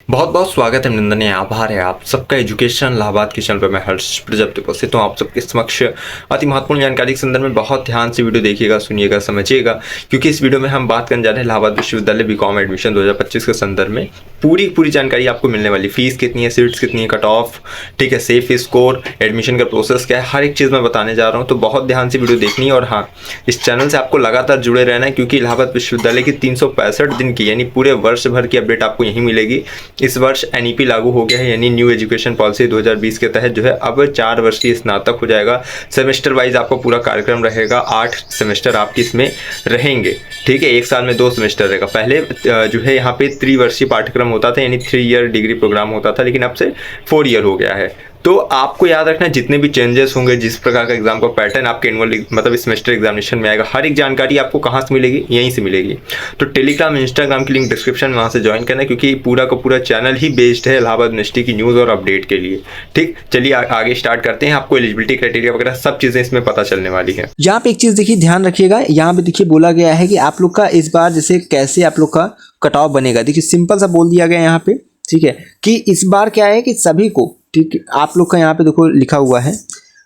बहुत बहुत स्वागत है, अभिनंदन है, आभार है आप सबका एजुकेशन इलाहाबाद के चैनल पर। मैं हर्ष प्रजापति उपस्थित हूँ आप सबके समक्ष अति महत्वपूर्ण जानकारी के संदर्भ में। बहुत ध्यान से वीडियो देखिएगा, सुनिएगा, समझिएगा, क्योंकि इस वीडियो में हम बात करने जा रहे हैं इलाहाबाद विश्वविद्यालय बीकॉम एडमिशन 2025 के संदर्भ में। पूरी जानकारी आपको मिलने वाली, फीस कितनी है, सीट्स कितनी है, कट ऑफ, ठीक है, सेफ स्कोर, एडमिशन का प्रोसेस क्या है, हर एक चीज़ मैं बताने जा रहा हूँ। तो बहुत ध्यान से वीडियो देखनी है और हाँ, इस चैनल से आपको लगातार जुड़े रहना है, क्योंकि इलाहाबाद विश्वविद्यालय की 365 दिन की यानी पूरे वर्ष भर की अपडेट आपको यहीं मिलेगी। इस वर्ष एनईपी लागू हो गया है, यानी न्यू एजुकेशन पॉलिसी 2020 के तहत जो है अब 4 वर्ष की स्नातक हो जाएगा। सेमेस्टर वाइज आपको पूरा कार्यक्रम रहेगा, 8 सेमेस्टर आपकी इसमें रहेंगे, ठीक है। एक साल में 2 सेमेस्टर रहेगा। पहले जो है यहाँ पे त्रिवर्षीय पाठ्यक्रम होता था, यानी 3 ईयर डिग्री प्रोग्राम होता था, लेकिन अब से 4 ईयर हो गया है। तो आपको याद रखना, जितने भी चेंजेस होंगे, जिस प्रकार का एग्जाम का पैटर्न आपके एनुअल मतलब सेमेस्टर एग्जामिनेशन में आएगा, हर एक जानकारी आपको कहाँ से मिलेगी, यहीं से मिलेगी। तो टेलीग्राम, इंस्टाग्राम की लिंक डिस्क्रिप्शन में, वहाँ से ज्वाइन करना है, क्योंकि पूरा का पूरा चैनल ही बेस्ड है इलाहाबाद यूनिवर्सिटी की न्यूज़ और अपडेट के लिए। ठीक, चलिए आगे स्टार्ट करते हैं। आपको एलिजिबिलिटी क्राइटेरिया वगैरह सब चीज़ें इसमें पता चलने वाली है। यहाँ पे एक चीज़ देखिए, ध्यान रखिएगा। यहाँ पे देखिए बोला गया है कि आप लोग का इस बार जैसे कैसे आप लोग का कट ऑफ बनेगा। देखिए सिंपल सा बोल दिया गया यहाँ पे, ठीक है, कि इस बार क्या है कि सभी को, ठीक, आप लोग का यहाँ पे देखो लिखा हुआ है,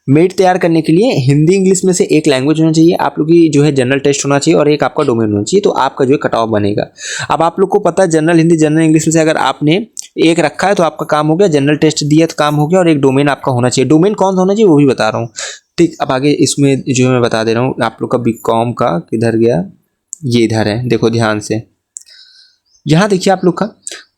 मेट तैयार करने के लिए हिंदी इंग्लिश में से एक लैंग्वेज होना चाहिए, आप लोग की जो है जनरल टेस्ट होना चाहिए और एक आपका डोमेन होना चाहिए। तो आपका जो है कट ऑफ बनेगा। अब आप लोग को पता है जनरल हिंदी जनरल इंग्लिश में से अगर आपने एक रखा है तो आपका काम हो गया, जनरल टेस्ट दिया तो काम हो गया, और एक डोमेन आपका होना चाहिए। डोमेन कौन सा होना चाहिए वो भी बता रहा हूँ, ठीक। अब आगे इसमें जो मैं बता दे रहा हूँ, आप लोग का बीकॉम का किधर गया, ये इधर है, देखो ध्यान से। यहाँ देखिए आप लोग का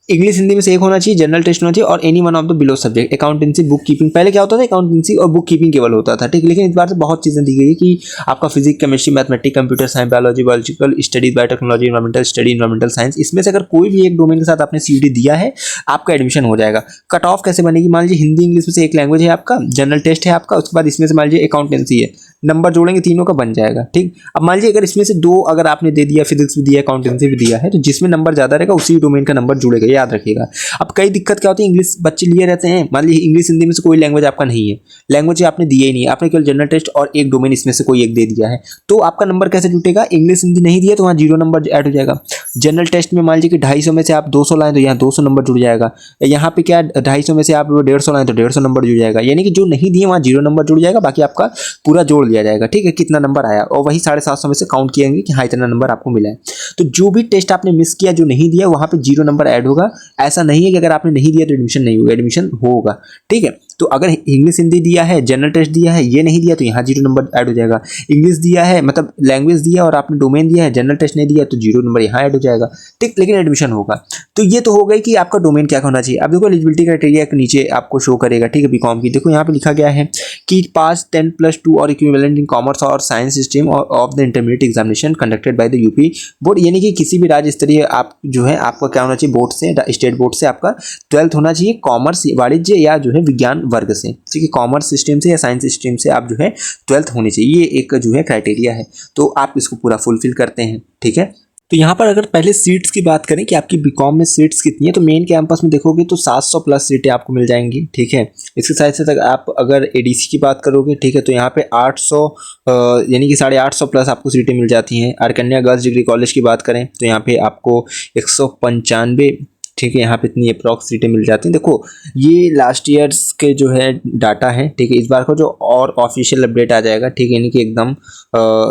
इंग्लिश हिंदी में से एक होना चाहिए, जनरल टेस्ट होना चाहिए और any one of the below subject. Accountancy, book keeping, पहले क्या होता था अकाउंटेंसी और बुक कीपिंग केवल होता था, ठीक। लेकिन इस बार से बहुत चीज़ें दी गई है कि आपका physics, chemistry, mathematics, computer science, biology, biological studies, biotechnology, environmental study, environmental science, इसमें से अगर कोई भी एक डोमेन के साथ आपने सीयूटी दिया है, आपका एडमिशन हो जाएगा। कट ऑफ कैसे बनेगी, मान लीजिए हिंदी इंग्लिश में से एक लैंग्वेज है आपका, जनरल टेस्ट है आपका, उसके बाद इसमें से मान लीजिए अकाउंटेंसी है, नंबर जोड़ेंगे तीनों का बन जाएगा, ठीक। अब मान लीजिए अगर इसमें से 2 अगर आपने दे दिया, फिजिक्स भी दिया, अकाउंटेंसी भी दिया है, तो जिसमें नंबर ज़्यादा रहेगा उसी डोमेन का नंबर जुड़ेगा, याद रखिएगा। अब कई दिक्कत क्या होती है, इंग्लिश बच्चे लिए रहते हैं, मान लीजिए इंग्लिश हिंदी में से कोई लैंग्वेज आपका नहीं है, लैंग्वेज आपने दिया ही नहीं, आपने केवल जनरल टेस्ट और एक डोमेन इसमें से कोई एक दे दिया है, तो आपका नंबर कैसे जुटेगा। इंग्लिश हिंदी नहीं दिया तो वहाँ 0 नंबर ऐड हो जाएगा। जनरल टेस्ट में मान लीजिए कि 250 में से आप 200 लाएं तो यहाँ 200 नंबर जुड़ जाएगा। यहाँ पे क्या 250 में से आप 150 लाएं तो 150 नंबर जुड़ जाएगा, यानी कि जो नहीं दिए वहाँ 0 नंबर जुड़ जाएगा, बाकी आपका पूरा जोड़ लिया जाएगा, ठीक है, कितना नंबर आया, और वही 750 में से काउंट किएंगे कि हाँ इतना नंबर आपको मिला है। तो जो भी टेस्ट आपने मिस किया, जो नहीं दिया, वहाँ पे 0 नंबर ऐड होगा। ऐसा नहीं है कि अगर आपने नहीं दिया तो एडमिशन नहीं होगा, एडमिशन होगा, ठीक है। तो अगर इंग्लिश हिंदी दिया है, जनरल टेस्ट दिया है, ये नहीं दिया तो यहाँ 0 नंबर ऐड हो जाएगा। इंग्लिश दिया है मतलब लैंग्वेज दिया और आपने डोमेन दिया है, जनरल टेस्ट नहीं दिया तो 0 नंबर यहाँ ऐड हो जाएगा, ठीक, लेकिन एडमिशन होगा। तो ये तो हो गई कि आपका डोमेन क्या होना चाहिए। अब देखो एलिजिबिलिटी क्राइटेरिया के नीचे आपको शो करेगा, ठीक है, बीकॉम की। देखो यहाँ पे लिखा गया है कि पास 10+2 और इक्विवेलेंट इन कॉमर्स और science stream of the intermediate examination conducted by the UP board, यानी कि किसी भी राज्य स्तरीय आप जो है आपका क्या होना चाहिए, बोर्ड से, स्टेट बोर्ड से आपका 12th होना चाहिए, कॉमर्स, वाणिज्य या जो है विज्ञान वर्ग से, ठीक है, कॉमर्स स्ट्रीम से या साइंस स्ट्रीम से आप जो है 12th होनी चाहिए। ये एक जो है क्राइटेरिया है, तो आप इसको पूरा फुलफिल करते हैं, ठीक है। तो यहाँ पर अगर पहले सीट्स की बात करें कि आपकी बीकॉम में सीट्स कितनी है, तो मेन कैंपस में देखोगे तो 700 प्लस सीटें आपको मिल जाएंगी, ठीक है। इसके साथ साथ आप अगर एडीसी की बात करोगे, ठीक है, तो यहाँ पे 800 यानी कि 850 प्लस आपको सीटें मिल जाती हैं। आर्कन्या गर्ल्स डिग्री कॉलेज की बात करें तो यहाँ पे आपको 195, ठीक है, यहाँ पे इतनी अप्रॉक्स सीटें मिल जाती हैं। देखो ये लास्ट ईयर्स के जो है डाटा है, ठीक है, इस बार को जो और ऑफिशियल अपडेट आ जाएगा, ठीक है, यानी कि एकदम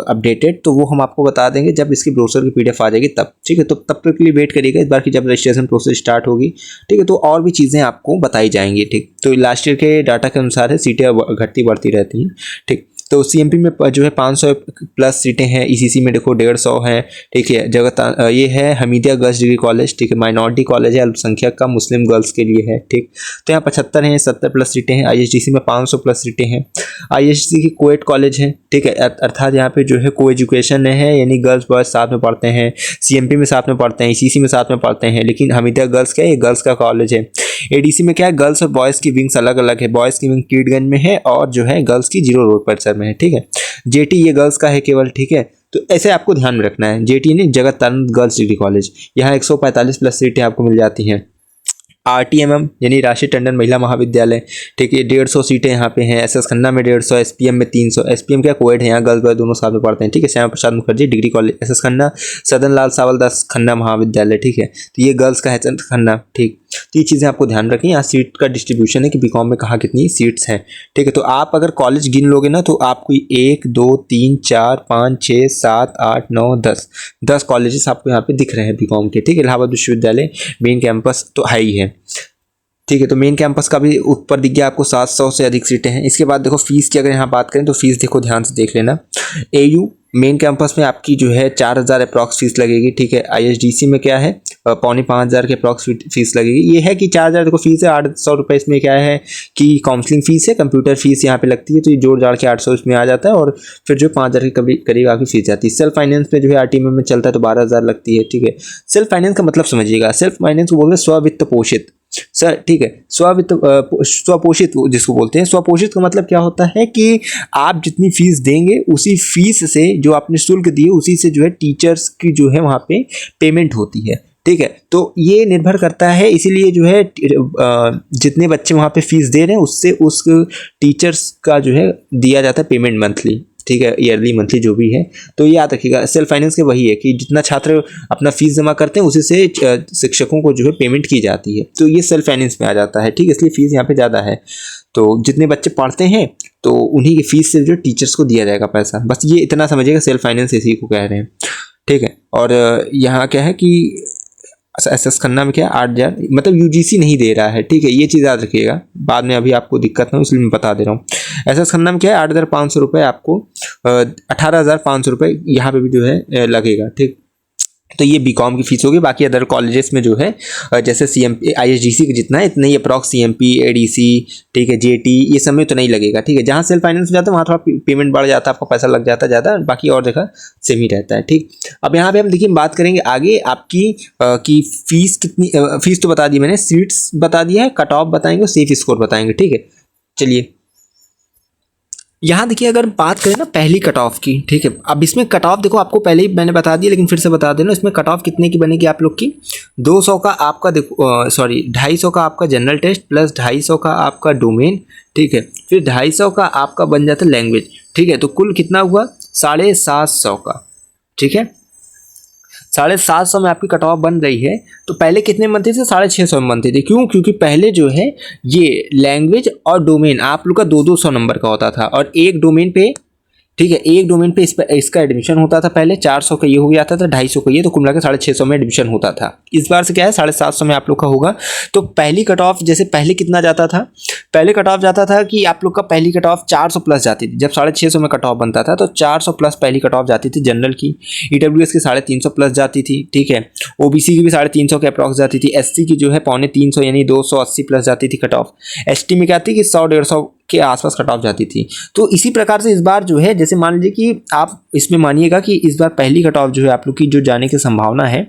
अपडेटेड, तो वो हम आपको बता देंगे जब इसकी ब्रोशर की पीडीएफ आ जाएगी तब, ठीक है। तो तब तक के लिए वेट करिएगा, इस बार की जब रजिस्ट्रेशन प्रोसेस स्टार्ट होगी, ठीक है, तो और भी चीज़ें आपको बताई जाएंगी, ठीक। तो लास्ट ईयर के डाटा के अनुसार है, सीटें घटती बढ़ती रहती हैं, ठीक। तो सीएमपी में जो है 500 प्लस सीटें हैं, ईसीसी में देखो 150 है, ठीक है। ये है हमीदिया गर्ल्स डिग्री कॉलेज, ठीक है, माइनॉरिटी कॉलेज है, अल्पसंख्यक का मुस्लिम गर्ल्स के लिए है, ठीक। तो यहाँ 75 हैं, 70 प्लस सीटें हैं। आईएचडीसी में 500 प्लस सीटें हैं। आईएचडीसी की कोएड कॉलेज है, ठीक है, अर्थात यहाँ पे जो है को एजुकेशन है, यानी गर्ल्स बॉयज साथ में पढ़ते हैं। सीएमपी में साथ में पढ़ते हैं, ईसीसी में साथ में पढ़ते हैं, लेकिन हमीदिया गर्ल्स क्या है, ये गर्ल्स का कॉलेज है। एडीसी में क्या है, गर्ल्स और बॉयज़ की विंग्स अलग अलग है, बॉयज़ की विंग कीटगंज में है और जो है गर्ल्स की जीरो रोड परिसर में है, ठीक है। जेटी ये गर्ल्स का है केवल, ठीक है। तो ऐसे आपको ध्यान में रखना है। जेटी नहीं, जगत गर्ल्स डिग्री कॉलेज, यहाँ 145 प्लस सीटें आपको मिल जाती हैं। RTMM यानी राष्ट्रीय टंडन महिला महाविद्यालय, ठीक है, 150 सीटें यहाँ पे हैं। SS खन्ना में 150, SPM में 300। SPM क्या कोएड है, यहाँ गर्ल्स बॉय दोनों साथ में पढ़ते हैं, ठीक है। Shyama Prasad Mukherjee degree college. SS Khanna Sadan Lal सावल दास खन्ना महाविद्यालय, ठीक है, तो ये गर्ल्स का है खन्ना, ठीक। तो ये चीज़ें आपको ध्यान रखें। यहाँ सीट का डिस्ट्रीब्यूशन है कि बीकॉम में कहाँ कितनी सीट्स हैं, ठीक है। तो आप अगर कॉलेज गिन लोगे ना तो आपको 1 2 3 4 5 6 7 8 9 10 कॉलेजेस आपको यहाँ पे दिख रहे हैं बीकॉम के, ठीक है। इलाहाबाद विश्वविद्यालय मेन कैंपस तो है ही है, ठीक है। तो मेन कैंपस का भी ऊपर दिख गया आपको 700 से अधिक सीटें हैं। इसके बाद देखो फीस की अगर यहाँ बात करें तो फीस देखो ध्यान से देख लेना। AU मेन कैंपस में आपकी जो है 4000 अप्रॉक्स फीस लगेगी, ठीक है। ISDC में क्या है 4,500 के अप्रॉक्स फीस लगेगी। ये है कि 4000 देखो फीस है, 800 रुपये इसमें क्या है कि काउंसलिंग फीस है, कंप्यूटर फीस यहाँ पे लगती है, तो ये जोड़ जाड़ के 800 इसमें आ जाता है, और फिर जो 5000 के करीब आपकी फीस जाती है। सेल्फ फाइनेंस में जो है RTM में चलता है तो 12000 लगती है, ठीक है। सेल्फ फाइनेंस का मतलब समझिएगा, सेल्फ फाइनेंस को बोलते हैं स्ववित्त पोषित सर, ठीक है। स्वपोषित जिसको बोलते हैं, स्वपोषित का मतलब क्या होता है कि आप जितनी फीस देंगे उसी फीस से जो आपने शुल्क दिए उसी से जो है टीचर्स की जो है वहाँ पे पेमेंट होती है, ठीक है। तो ये निर्भर करता है, इसीलिए जो है जितने बच्चे वहाँ पे फीस दे रहे हैं उससे उस टीचर्स का जो है दिया जाता है पेमेंट मंथली, ठीक है, ईयरली मंथली जो भी है। तो याद रखिएगा सेल्फ फाइनेंस के वही है कि जितना छात्र अपना फीस जमा करते हैं उसी से शिक्षकों को जो है पेमेंट की जाती है, तो ये सेल्फ फाइनेंस में आ जाता है, ठीक है। इसलिए फीस यहाँ पे ज़्यादा है। तो जितने बच्चे पढ़ते हैं तो उन्हीं की फीस से जो टीचर्स को दिया जाएगा पैसा, बस ये इतना समझिएगा, सेल्फ फाइनेंस इसी को कह रहे हैं, ठीक है। और यहाँ क्या है कि SS खन्ना में क्या 8000 मतलब UGC नहीं दे रहा है, ठीक है, ये चीज़ याद रखिएगा, बाद में अभी आपको दिक्कत ना हो इसलिए मैं बता दे रहा हूँ। SS खन्ना में क्या है 8500 रुपये आपको 18500 रुपये यहाँ पे भी जो है लगेगा, ठीक। तो ये बीकॉम की फीस होगी। बाकी अदर कॉलेजेस में जो है जैसे CMP ISDC का जितना है इतना ही अप्रॉक्स CMP ADC, ठीक है, JT ये सब में तो नहीं लगेगा, ठीक है। जहाँ सेल्फ फाइनेंस में जाता है वहाँ थोड़ा पेमेंट बढ़ जाता है, आपका पैसा लग जाता है ज़्यादा, बाकी और देखा सेम ही रहता है, ठीक। अब यहाँ पे हम देखिए बात करेंगे आगे आपकी की फीस कितनी, फीस तो बता दी मैंने, सीट्स बता दिया है, कट ऑफ बताएंगे, सेफ स्कोर बताएंगे, ठीक है। चलिए यहाँ देखिए अगर बात करें ना पहली कट ऑफ की, ठीक है। अब इसमें कट ऑफ देखो आपको पहले ही मैंने बता दिया लेकिन फिर से बता देना, इसमें कट ऑफ कितने की बनेगी आप लोग की 200 का आपका देखो 250 का आपका जनरल टेस्ट प्लस 250 का आपका डोमेन, ठीक है, फिर 250 का आपका बन जाता है लैंग्वेज, ठीक है। तो कुल कितना हुआ 750 का, ठीक है। 750 में आपकी कट ऑफ बन रही है। तो पहले कितने बनते थे 650 में बनते थे, क्यों? क्योंकि पहले जो है ये लैंग्वेज और डोमेन आप लोग का 200 नंबर का होता था, और एक डोमेन पे, ठीक है, एक डोमेन पे इसका एडमिशन होता था पहले 400 का ये हो जाता था, 250 का ये, तो कुल मिला के 650 में एडमिशन होता था। इस बार से क्या है 750 में आप लोग का होगा। तो पहली कट ऑफ जैसे पहले कितना जाता था, पहले कट ऑफ जाता था कि आप लोग का पहली कट ऑफ 400 प्लस जाती थी, जब 650 में कट ऑफ बनता था तो 400 प्लस पहली कट ऑफ जाती थी जनरल की, EWS की 350 प्लस जाती थी, ठीक है, OBC की भी 350 के अप्रॉक्स जाती थी, SC की जो है 350 यानी 280 प्लस जाती थी कट ऑफ, ST में क्या थी कि 100-150 के आसपास कट ऑफ जाती थी। तो इसी प्रकार से इस बार जो है जैसे मान लीजिए कि आप इसमें मानिएगा कि इस बार पहली कट ऑफ जो है आप लोग की जो जाने की संभावना है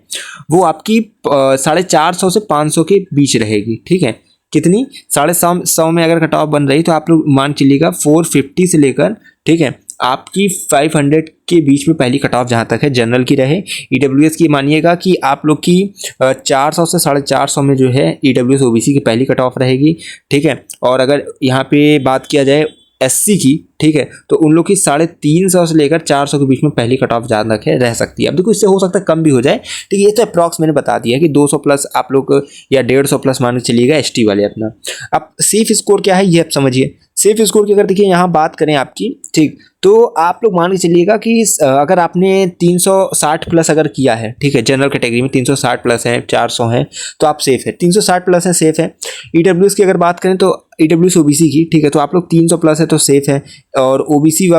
वो आपकी 450 से 500 के बीच रहेगी, ठीक है। कितनी 150 में अगर कट ऑफ बन रही तो आप लोग मान चलिएगा 450 से लेकर, ठीक है, आपकी 500 के बीच में पहली कट ऑफ जहाँ तक है जनरल की रहे। EWS की मानिएगा कि आप लोग की 400 से 450 में जो है EWS OBC की पहली कट ऑफ रहेगी, ठीक है। और अगर यहाँ पे बात किया जाए SC की, ठीक है, तो उन लोग की 350 से लेकर 400 के बीच में पहली कट ऑफ जहाँ तक है रह सकती है। अब देखो इससे हो सकता है कम भी हो जाए, ठीक है, ये तो अप्रॉक्स मैंने बता दिया कि 200 प्लस आप लोग या 150 प्लस मान के चलिएगा ST वाले अपना। अब सेफ स्कोर क्या है ये आप समझिए। सेफ स्कोर की अगर देखिए यहाँ बात करें आपकी, ठीक, तो आप लोग मान के चलिएगा कि अगर आपने 360 प्लस अगर किया है, ठीक है, जनरल कैटेगरी में 360 प्लस है, 400 है, तो आप सेफ है, 360 प्लस है सेफ है। EWS की अगर बात करें तो EWS OBC की, ठीक है, तो आप लोग 300 प्लस है तो सेफ है, और OBC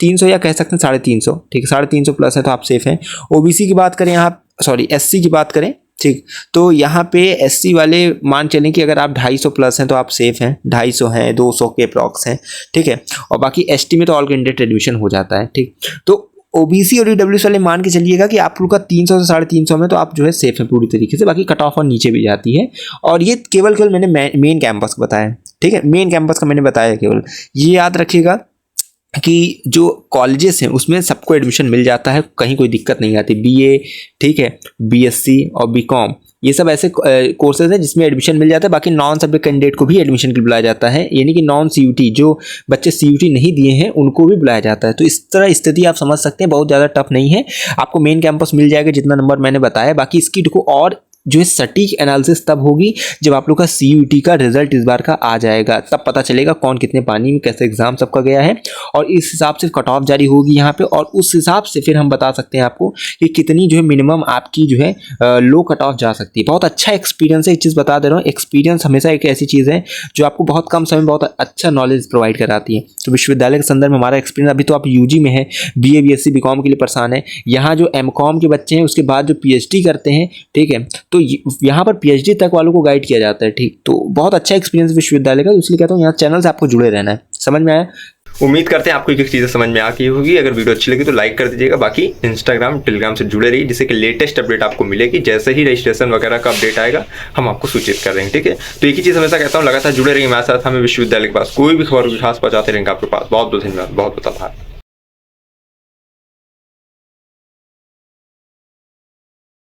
300 या कह सकते हैं 350, ठीक है, 350 प्लस है तो आप सेफ हैं। OBC की बात करें यहाँ, SC की बात करें, ठीक, तो यहाँ पे SC वाले मान चलें कि अगर आप 250 प्लस हैं तो आप सेफ हैं, 250 हैं, 200 के अप्रॉक्स हैं, ठीक है, और बाकी ST में तो ऑल कैंडिडेट एडमिशन हो जाता है, ठीक। तो OBC और EWS वाले मान के चलिएगा कि आप लोग का 300 से 350 में तो आप जो है सेफ है पूरी तरीके से, बाकी कट ऑफ और नीचे भी जाती है। और ये केवल मैंने मेन कैंपस का बताया, ठीक है, मेन कैंपस का मैंने बताया केवल, ये याद रखिएगा। कि जो कॉलेजेस हैं उसमें सबको एडमिशन मिल जाता है, कहीं कोई दिक्कत नहीं आती। बीए, ठीक है, बीएससी और बीकॉम, ये सब ऐसे कोर्सेज हैं जिसमें एडमिशन मिल जाता है। बाकी नॉन सब्जेक्ट कैंडिडेट को भी एडमिशन के लिए बुलाया जाता है, यानी कि नॉन सीयूटी, जो बच्चे सीयूटी नहीं दिए हैं उनको भी बुलाया जाता है। तो इस तरह स्थिति आप समझ सकते हैं, बहुत ज़्यादा टफ नहीं है। आपको मेन कैंपस मिल जाएगा जितना नंबर मैंने बताया। बाकी इसकी देखो और जो है सटीक एनालिसिस तब होगी जब आप लोग का सीयूटी का रिजल्ट इस बार का आ जाएगा, तब पता चलेगा कौन कितने पानी में, कैसे एग्जाम सबका गया है, और इस हिसाब से कट ऑफ जारी होगी यहाँ पे। और उस हिसाब से फिर हम बता सकते हैं आपको कि कितनी जो है मिनिमम आपकी जो है लो कट ऑफ जा सकती है। बहुत अच्छा एक्सपीरियंस है, एक चीज़ बता दे रहा हूँ, एक्सपीरियंस हमेशा एक ऐसी चीज़ है जो आपको बहुत कम समय में बहुत अच्छा नॉलेज प्रोवाइड कराती है। तो विश्वविद्यालय के संदर्भ में हमारा एक्सपीरियंस, अभी तो आप यूजी में है, बीए बीएससी बीकॉम के लिए परेशान है। यहाँ जो एमकॉम के बच्चे हैं उसके बाद जो पीएचडी करते हैं, ठीक है, तो यहाँ पर पीएचडी तक वालों को गाइड किया जाता है, ठीक। तो बहुत अच्छा एक्सपीरियंस विश्वविद्यालय का, इसलिए कहता हूँ यहाँ चैनल से आपको जुड़े रहना है। समझ में आया? उम्मीद करते हैं आपको एक चीज़ें समझ में आ गई होगी। अगर वीडियो अच्छी लगी तो लाइक कर दीजिएगा। बाकी इंस्टाग्राम टेलीग्राम से जुड़े रहिए, जिससे कि लेटेस्ट अपडेट आपको मिलेगी। जैसे ही रजिस्ट्रेशन वगैरह का अपडेट आएगा हम आपको सूचित कर देंगे, ठीक है। तो एक ही चीज़ हमेशा कहता हूँ, लगातार जुड़े रहिए हमारे साथ। हमें विश्वविद्यालय के पास कोई भी खबर खास पहुँचाते रहेंगे आपके पास। बहुत बहुत धन्यवाद, बहुत बहुत आभार।